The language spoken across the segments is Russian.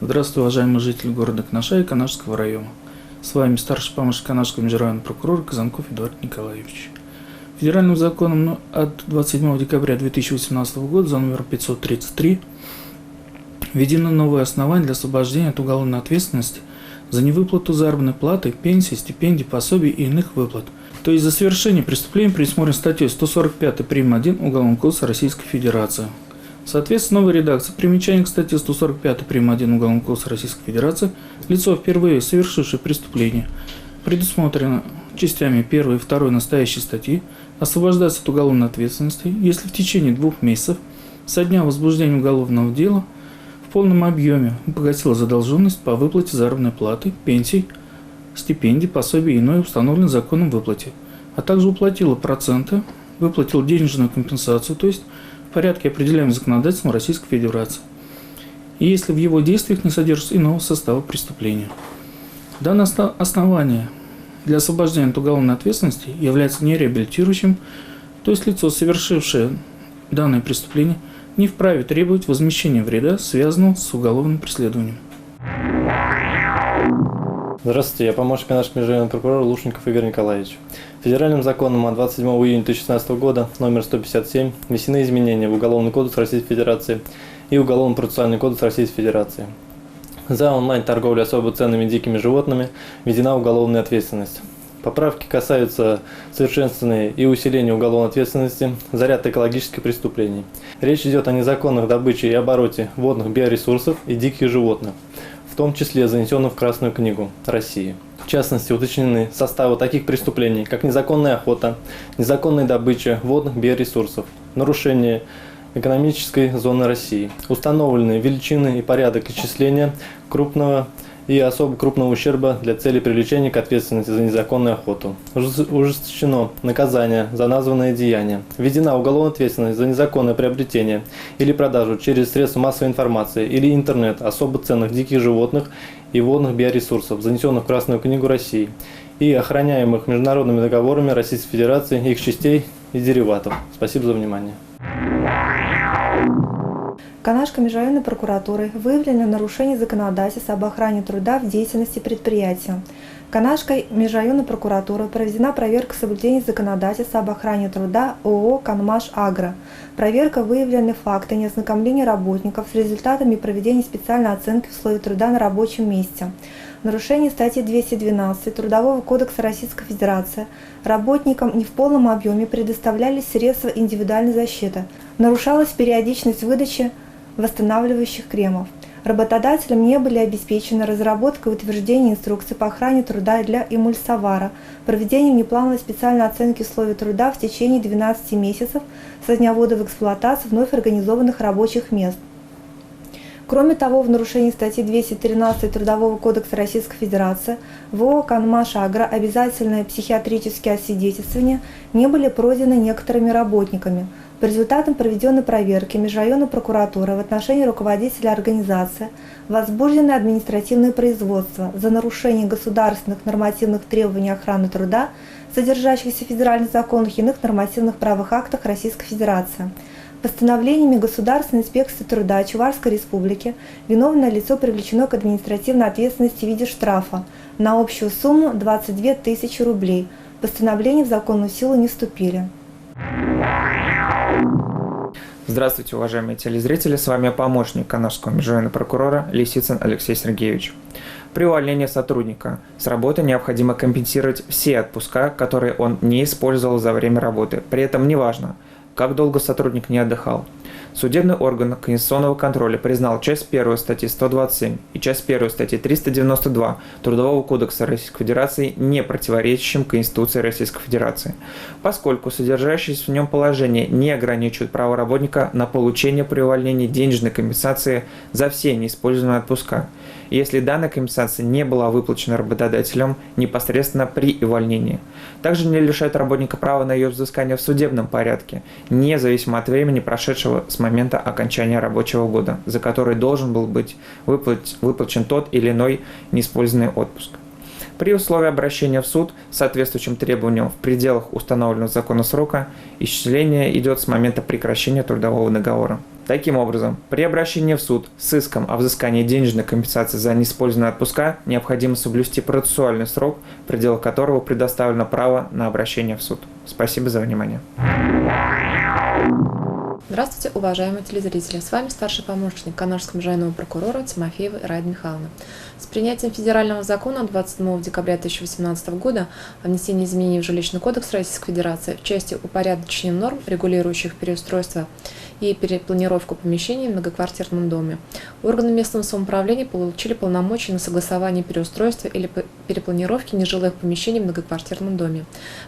Здравствуйте, уважаемые жители города Канаша и Канашского района. С вами старший помощник Канашского межрайонного прокурора Казанков Эдуард Николаевич. Федеральным законом от 27 декабря 2018 года за номером 533 введено новое основание для освобождения от уголовной ответственности за невыплату заработной платы, пенсии, стипендий, пособий и иных выплат, то есть за совершение преступления предусмотрено статьей 145 прим. 1 Уголовного кодекса Российской Федерации. Соответственно, новой редакции примечания к статье 145 прим. 1 Уголовного кодекса Российской Федерации лицо, впервые совершившее преступление, предусмотрено частями 1 и 2 настоящей статьи, освобождается от уголовной ответственности, если в течение 2 месяцев со дня возбуждения уголовного дела в полном объеме погасила задолженность по выплате заработной платы, пенсий, стипендий, пособий и иной установленной законом выплате, а также уплатила проценты, выплатил денежную компенсацию, то есть в порядке, определяемом законодательством Российской Федерации, и если в его действиях не содержится иного состава преступления. Данное основание для освобождения от уголовной ответственности является нереабилитирующим, то есть лицо, совершившее данное преступление, не вправе требовать возмещения вреда, связанного с уголовным преследованием. Здравствуйте, я помощник нашего межрайонного прокурора Лушников Игорь Николаевич. Федеральным законом от 27 июня 2016 года номер 157 внесены изменения в Уголовный кодекс Российской Федерации и Уголовно-процессуальный кодекс Российской Федерации. За онлайн-торговлю особо ценными дикими животными введена уголовная ответственность. Поправки касаются совершенствования и усиления уголовной ответственности за ряд экологических преступлений. Речь идет о незаконных добыче и обороте водных биоресурсов и диких животных, в том числе занесенных в Красную книгу России. В частности, уточнены составы таких преступлений, как незаконная охота, незаконная добыча водных биоресурсов, нарушение экономической зоны России, установлены величины и порядок исчисления крупного и особо крупного ущерба для цели привлечения к ответственности за незаконную охоту. Ужесточено наказание за названное деяние. Введена уголовная ответственность за незаконное приобретение или продажу через средства массовой информации или интернет особо ценных диких животных и водных биоресурсов, занесенных в Красную книгу России и охраняемых международными договорами Российской Федерации, их частей и дериватов. Спасибо за внимание. Канашской межрайонной прокуратурой выявлено нарушение законодательства об охране труда в деятельности предприятия. Канашской межрайонной прокуратурой проведена проверка соблюдения законодательства об охране труда ООО «Канмаш Агро». Проверка выявлены факты неознакомления работников с результатами проведения специальной оценки условий труда на рабочем месте. Нарушение статьи 212 Трудового кодекса Российской Федерации. Работникам не в полном объеме предоставлялись средства индивидуальной защиты. Нарушалась периодичность выдачи восстанавливающих кремов. Работодателям не были обеспечены разработка и утверждение инструкций по охране труда для эмульсовара, проведение внеплановой специальной оценки условий труда в течение 12 месяцев со дня ввода в эксплуатацию вновь организованных рабочих мест. Кроме того, в нарушении статьи 213 Трудового кодекса Российской Федерации в ООО «Канмаш Агро» обязательные психиатрические освидетельствования не были пройдены некоторыми работниками. По результатам проведенной проверки межрайонной прокуратуры в отношении руководителя организации возбуждены административные производства за нарушение государственных нормативных требований охраны труда, содержащихся в федеральных законах и иных нормативных правовых актах Российской Федерации. Постановлениями Государственной инспекции труда Чувашской Республики виновное лицо привлечено к административной ответственности в виде штрафа на общую сумму 22 тысячи рублей. Постановления в законную силу не вступили. Здравствуйте, уважаемые телезрители, с вами помощник Канашского межрайонного прокурора Лисицын Алексей Сергеевич. При увольнении сотрудника с работы необходимо компенсировать все отпуска, которые он не использовал за время работы. При этом неважно, как долго сотрудник не отдыхал. Судебный орган конституционного контроля признал часть 1 статьи 127 и часть 1 статьи 392 Трудового кодекса Российской Федерации не противоречащим Конституции Российской Федерации, поскольку содержащиеся в нем положения не ограничивают право работника на получение при увольнении денежной компенсации за все неиспользованные отпуска, если данная компенсация не была выплачена работодателем непосредственно при увольнении. Также не лишает работника права на ее взыскание в судебном порядке, независимо от времени, прошедшего с момента окончания рабочего года, за который должен был быть выплачен тот или иной неиспользованный отпуск. При условии обращения в суд с соответствующим требованиям в пределах установленного законом срока исчисление идет с момента прекращения трудового договора. Таким образом, при обращении в суд с иском о взыскании денежной компенсации за неиспользованные отпуска необходимо соблюсти процессуальный срок, в пределах которого предоставлено право на обращение в суд. Спасибо за внимание. Здравствуйте, уважаемые телезрители! С вами старший помощник Канашского межрайонного прокурора Тимофеева Ираида Михайловна. С принятием федерального закона 27 декабря 2018 года о внесении изменений в Жилищный кодекс Российской Федерации в части упорядочения норм, регулирующих переустройство и перепланировку помещений в многоквартирном доме, органы местного самоуправления получили полномочия на согласование переустройства или перепланировки нежилых помещений в многоквартирном доме.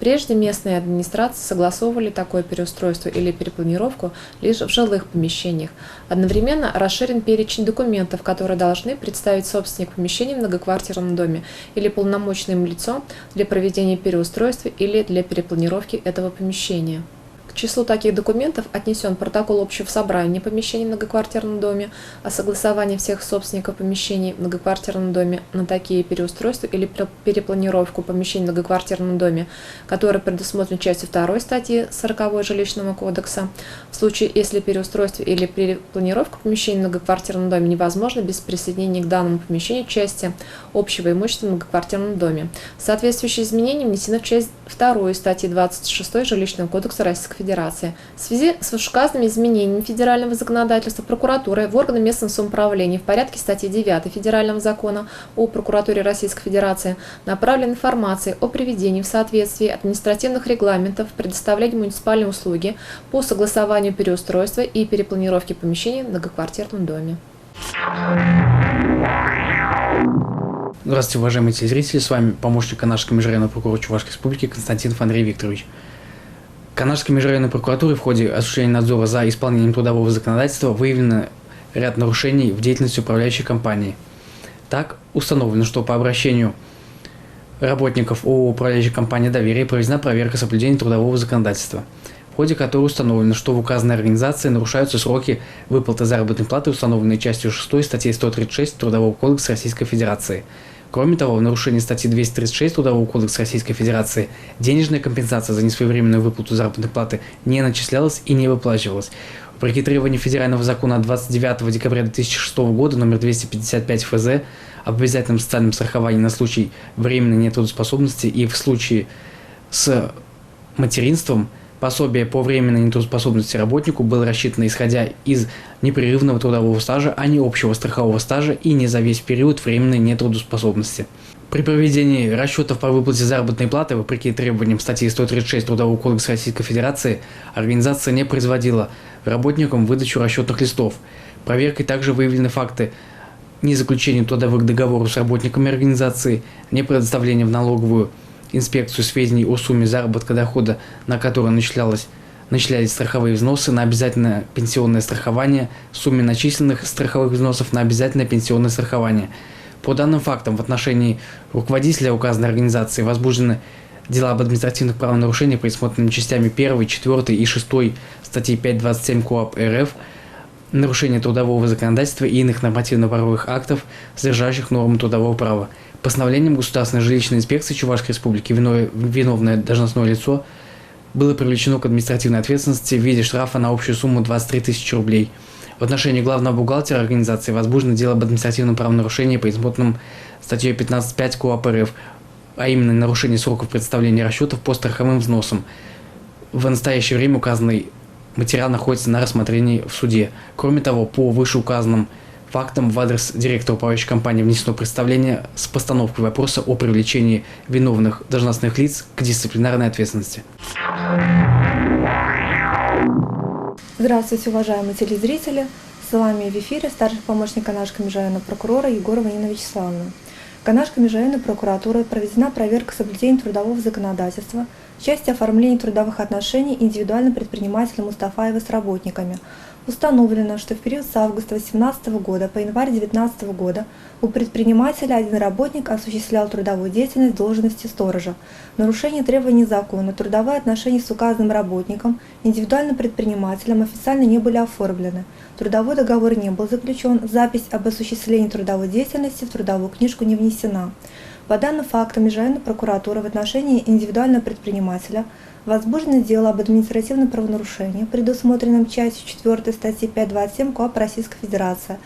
Прежде местные администрации согласовывали такое переустройство или перепланировку лишь в жилых помещениях. Одновременно расширен перечень документов, которые должны представить собственник помещения в многоквартирном доме или полномочное им лицо для проведения переустройства или для перепланировки этого помещения. К числу таких документов отнесен протокол общего собрания помещений в многоквартирном доме, о согласовании всех собственников помещений в многоквартирном доме на такие переустройства или перепланировку помещений в многоквартирном доме, который предусмотрен частью 2 статьи 40 Жилищного кодекса. В случае, если переустройство или перепланировка помещений в многоквартирном доме невозможно без присоединения к данному помещению части общего имущества в многоквартирном доме. Соответствующие изменения внесены в часть 2 статьи 26 Жилищного кодекса Российской Федерации. В связи с вышеуказанными изменениями федерального законодательства прокуратурой в органы местного самоуправления в порядке статьи 9 Федерального закона о прокуратуре Российской Федерации направлена информация о приведении в соответствии административных регламентов предоставления муниципальной услуги по согласованию переустройства и перепланировки помещений в многоквартирном доме. Здравствуйте, уважаемые телезрители, с вами помощник Канашского межрайонного прокурора Чувашской Республики Константинов Андрей Викторович. Канашской межрайонной прокуратурой в ходе осуществления надзора за исполнением трудового законодательства выявлено ряд нарушений в деятельности управляющей компании. Так, установлено, что по обращению работников ООО «Управляющей компании «Доверие» проведена проверка соблюдения трудового законодательства, в ходе которой установлено, что в указанной организации нарушаются сроки выплаты заработной платы, установленные частью 6 статьи 136 Трудового кодекса Российской Федерации. Кроме того, в нарушении статьи 236 Трудового кодекса Российской Федерации денежная компенсация за несвоевременную выплату заработной платы не начислялась и не выплачивалась. Вопреки требованию федерального закона от 29 декабря 2006 года номер 255 ФЗ об обязательном социальном страховании на случай временной нетрудоспособности и в случае с материнством пособие по временной нетрудоспособности работнику было рассчитано исходя из непрерывного трудового стажа, а не общего страхового стажа и не за весь период временной нетрудоспособности. При проведении расчетов по выплате заработной платы, вопреки требованиям статьи 136 Трудового кодекса Российской Федерации, организация не производила работникам выдачу расчетных листов. Проверкой также выявлены факты незаключения трудовых договоров с работниками организации, непредоставления в налоговую инспекцию сведений о сумме заработка дохода, на которую начислялись страховые взносы на обязательное пенсионное страхование, сумме начисленных страховых взносов на обязательное пенсионное страхование. По данным фактам, в отношении руководителя указанной организации возбуждены дела об административных правонарушениях, предусмотренными частями 1, 4 и 6 статьи 5.27 КоАП РФ, нарушение трудового законодательства и иных нормативно-правовых актов, содержащих нормы трудового права. Постановлением Государственной жилищной инспекции Чувашской Республики виновное должностное лицо было привлечено к административной ответственности в виде штрафа на общую сумму 23 тысячи рублей. В отношении главного бухгалтера организации возбуждено дело об административном правонарушении, предусмотренном статьей 15.5 КоАП РФ, а именно нарушение сроков представления расчетов по страховым взносам. В настоящее время указанный материал находится на рассмотрении в суде. Кроме того, по вышеуказанным фактам в адрес директора управляющей компании внесено представление с постановкой вопроса о привлечении виновных должностных лиц к дисциплинарной ответственности. Здравствуйте, уважаемые телезрители! С вами в эфире старший помощник Канашского межрайонного прокурора Егорова Нина Вячеславовна. Канашской межрайонной прокуратурой проведена проверка соблюдения трудового законодательства в части оформления трудовых отношений индивидуальным предпринимателем Мустафаевой с работниками. Установлено, что в период с августа 2018 года по январь 2019 года у предпринимателя один работник осуществлял трудовую деятельность в должности сторожа. В нарушение требований закона трудовые отношения с указанным работником, индивидуальным предпринимателем официально не были оформлены. Трудовой договор не был заключен, запись об осуществлении трудовой деятельности в трудовую книжку не внесена. По данным фактам, межрайонная прокуратура в отношении индивидуального предпринимателя Возбуждено дело об административном правонарушении, предусмотренном частью 4 статьи 5.27 КоАП Российской Федерации,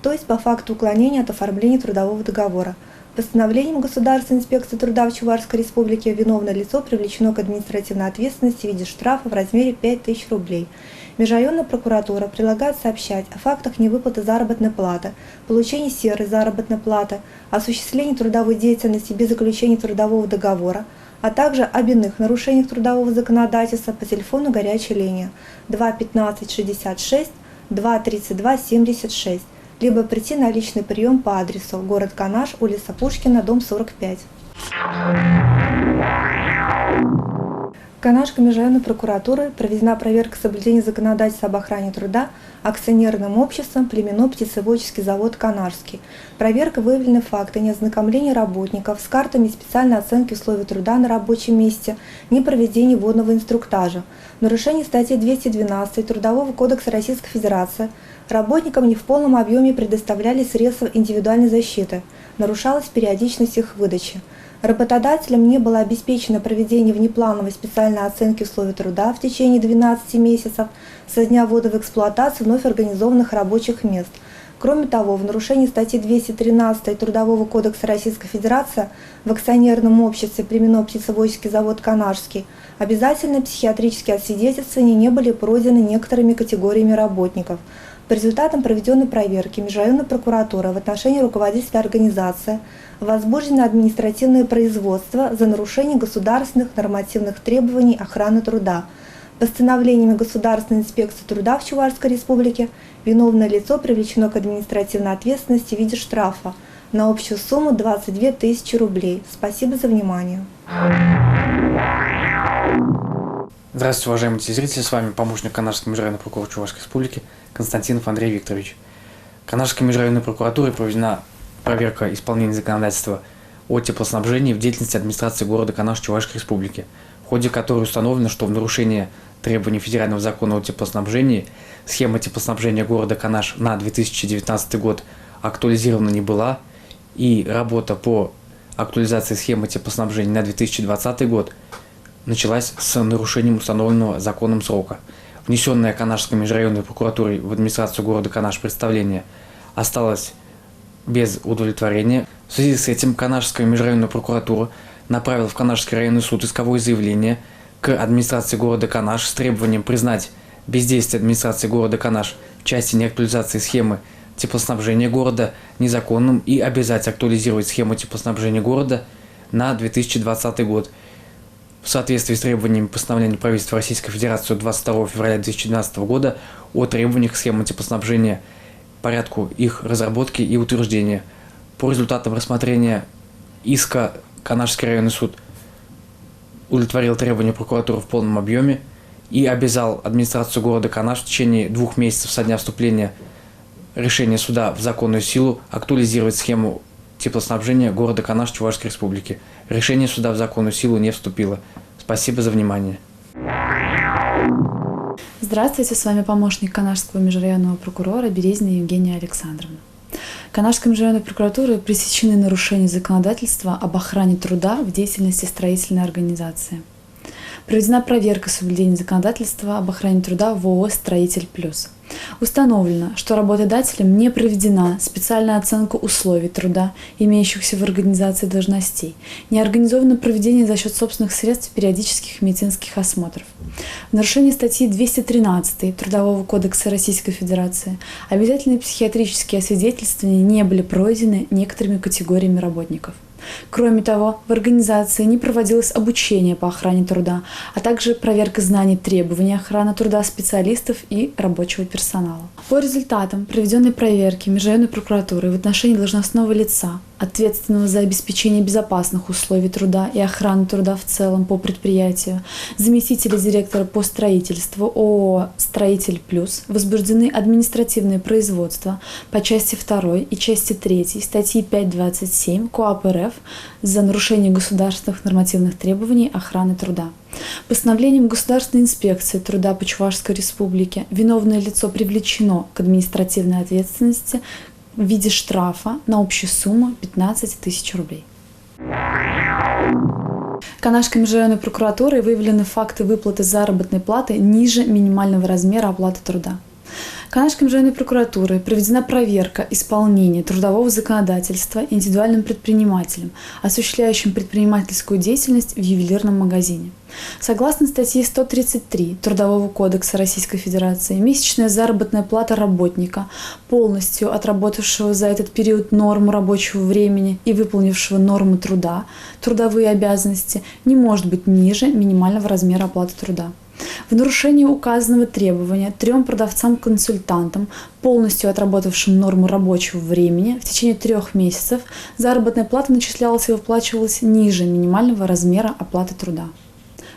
то есть по факту уклонения от оформления трудового договора. Постановлением Государственной инспекции труда в Чувашской Республике виновное лицо привлечено к административной ответственности в виде штрафа в размере 5000 рублей. Межрайонная прокуратура прилагает сообщать о фактах невыплаты заработной платы, получения серой заработной платы, осуществлении трудовой деятельности без заключения трудового договора, а также об иных нарушениях трудового законодательства по телефону горячей линии 2 15 66 2 32 76, либо прийти на личный прием по адресу город Канаш, улица Пушкина, дом 45. Канашской межрайонной прокуратурой проведена проверка соблюдения законодательства об охране труда акционерным обществом племенно-птицеводческий завод «Канашский». Проверка выявлены факты неознакомления работников с картами специальной оценки условий труда на рабочем месте, непроведения водного инструктажа, нарушение статьи 212 Трудового кодекса Российской Федерации, работникам не в полном объеме предоставляли средства индивидуальной защиты, нарушалась периодичность их выдачи. Работодателям не было обеспечено проведение внеплановой специальной оценки условий труда в течение 12 месяцев со дня ввода в эксплуатацию вновь организованных рабочих мест. Кроме того, в нарушении статьи 213 Трудового кодекса Российской Федерации в акционерном обществе племенно-птицеводческий завод «Канашский» обязательные психиатрические освидетельствования не были пройдены некоторыми категориями работников. По результатам проведенной проверки межрайонной прокуратуры в отношении руководителя организации возбуждено административное производство за нарушение государственных нормативных требований охраны труда. Постановлениями Государственной инспекции труда в Чувашской Республике виновное лицо привлечено к административной ответственности в виде штрафа на общую сумму 22 тысячи рублей. Спасибо за внимание. Здравствуйте, уважаемые телезрители, с вами помощник Канашской межрайонной прокуратуры Чувашской Республики Константинов Андрей Викторович. Канашской межрайонной прокуратурой проведена проверка исполнения законодательства о теплоснабжении в деятельности администрации города Канаш Чувашской Республики, в ходе которой установлено, что в нарушение требований федерального закона о теплоснабжении схема теплоснабжения города Канаш на 2019 год актуализирована не была, и работа по актуализации схемы теплоснабжения на 2020 год началась с нарушением установленного законом срока. Внесенное Канашской межрайонной прокуратурой в администрацию города Канаш представление осталось без удовлетворения. В связи с этим Канашская межрайонная прокуратура направила в Канашский районный суд исковое заявление к администрации города Канаш с требованием признать бездействие администрации города Канаш в части неактуализации схемы теплоснабжения города незаконным и обязать актуализировать схему теплоснабжения города на 2020 год. В соответствии с требованиями постановления правительства Российской Федерации от 22 февраля 2012 года о требованиях схемы теплоснабжения, порядку их разработки и утверждения. По результатам рассмотрения иска Канашский районный суд удовлетворил требования прокуратуры в полном объеме и обязал администрацию города Канаш в течение 2 месяцев со дня вступления решения суда в законную силу актуализировать схему теплоснабжения города Канаш Чувашской Республики. Решение суда в законную силу не вступило. Спасибо за внимание. Здравствуйте, с вами помощник Канашского межрайонного прокурора Березнина Евгения Александровна. Канашской межрайонной прокуратурой пресечены нарушения законодательства об охране труда в деятельности строительной организации. Проведена проверка соблюдения законодательства об охране труда в ООО «Строитель Плюс». Установлено, что работодателем не проведена специальная оценка условий труда, имеющихся в организации должностей, не организовано проведение за счет собственных средств периодических медицинских осмотров. В нарушении статьи 213 Трудового кодекса Российской Федерации обязательные психиатрические освидетельствования не были пройдены некоторыми категориями работников. Кроме того, в организации не проводилось обучение по охране труда, а также проверка знаний требований охраны труда специалистов и рабочего персонала. По результатам проведенной проверки межрайонной прокуратуры в отношении должностного лица, ответственного за обеспечение безопасных условий труда и охрану труда в целом по предприятию, заместителя директора по строительству ООО «Строитель Плюс» возбуждены административные производства по части 2 и части 3 статьи 5.27 КоАП РФ за нарушение государственных нормативных требований охраны труда. Постановлением Государственной инспекции труда по Чувашской Республике виновное лицо привлечено к административной ответственности в виде штрафа на общую сумму 15 тысяч рублей. Канашской межрайонной прокуратурой выявлены факты выплаты заработной платы ниже минимального размера оплаты труда. Канашской межрайонной прокуратурой проведена проверка исполнения трудового законодательства индивидуальным предпринимателем, осуществляющим предпринимательскую деятельность в ювелирном магазине. Согласно статье 133 Трудового кодекса Российской Федерации, месячная заработная плата работника, полностью отработавшего за этот период норму рабочего времени и выполнившего норму труда, трудовые обязанности, не может быть ниже минимального размера оплаты труда. В нарушении указанного требования 3 продавцам-консультантам, полностью отработавшим норму рабочего времени в течение 3 месяцев, заработная плата начислялась и выплачивалась ниже минимального размера оплаты труда.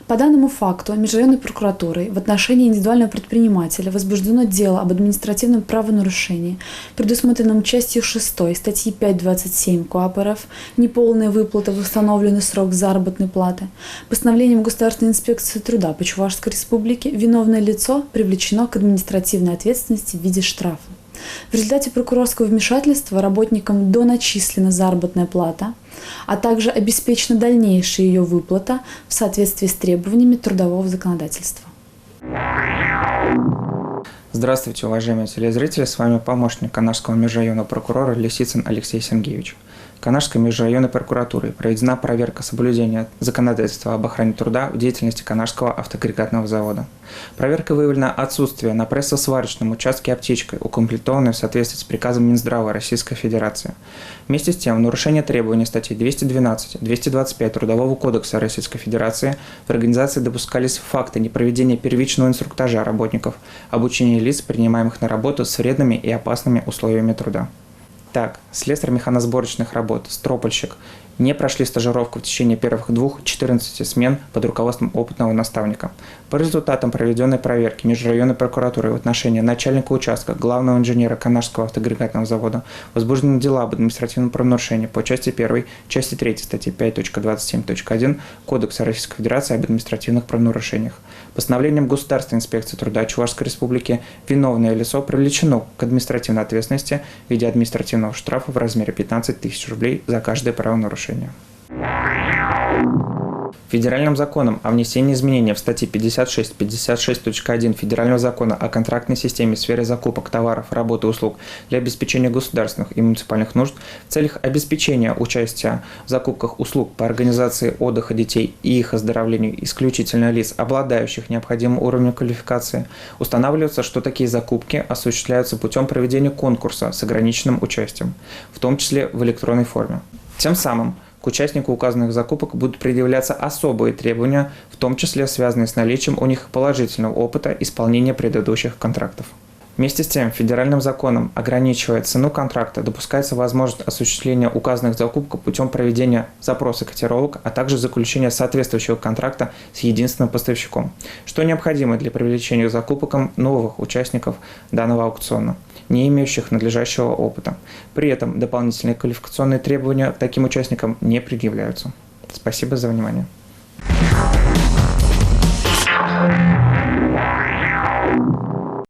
По данному факту Межрайонной прокуратурой в отношении индивидуального предпринимателя возбуждено дело об административном правонарушении, предусмотренном частью 6 статьи 5.27 КоАП РФ «Неполная выплата в установленный срок заработной платы». Постановлением Государственной инспекции труда по Чувашской Республике виновное лицо привлечено к административной ответственности в виде штрафа. В результате прокурорского вмешательства работникам доначислена заработная плата, а также обеспечена дальнейшая ее выплата в соответствии с требованиями трудового законодательства. Здравствуйте, уважаемые телезрители, с вами помощник Канашского межрайонного прокурора Лисицын Алексей Сергеевич. Канашской межрайонной прокуратурой проведена проверка соблюдения законодательства об охране труда в деятельности Канашского автоагрегатного завода. Проверка выявлено отсутствие на прессо-сварочном участке аптечкой, укомплектованной в соответствии с приказом Минздрава Российской Федерации. Вместе с тем, в нарушение требований статей 212, 225 Трудового кодекса Российской Федерации в организации допускались факты непроведения первичного инструктажа работников, обучения лиц, принимаемых на работу с вредными и опасными условиями труда. Так, слесарь механосборочных работ, стропольщик не прошли стажировку в течение первых 14 смен под руководством опытного наставника. По результатам проведенной проверки Межрайонной прокуратуры в отношении начальника участка, главного инженера Канашского автоагрегатного завода возбуждены дела об административном правонарушении по части 1, части 3 статьи 5.27.1 Кодекса Российской Федерации об административных правонарушениях. Постановлением Государственной инспекции труда Чувашской Республики виновное лицо привлечено к административной ответственности в виде административного штрафа в размере 15 тысяч рублей за каждое правонарушение. Федеральным законом о внесении изменений в статьи 56, 56.1 Федерального закона о контрактной системе в сфере закупок товаров, работ и услуг для обеспечения государственных и муниципальных нужд в целях обеспечения участия в закупках услуг по организации отдыха детей и их оздоровлению исключительно лиц, обладающих необходимым уровнем квалификации, устанавливается, что такие закупки осуществляются путем проведения конкурса с ограниченным участием, в том числе в электронной форме. Тем самым к участнику указанных закупок будут предъявляться особые требования, в том числе связанные с наличием у них положительного опыта исполнения предыдущих контрактов. Вместе с тем, федеральным законом, ограничивая цену контракта, допускается возможность осуществления указанных закупок путем проведения запроса котировок, а также заключения соответствующего контракта с единственным поставщиком, что необходимо для привлечения к закупкам новых участников данного аукциона, не имеющих надлежащего опыта. При этом дополнительные квалификационные требования к таким участникам не предъявляются. Спасибо за внимание.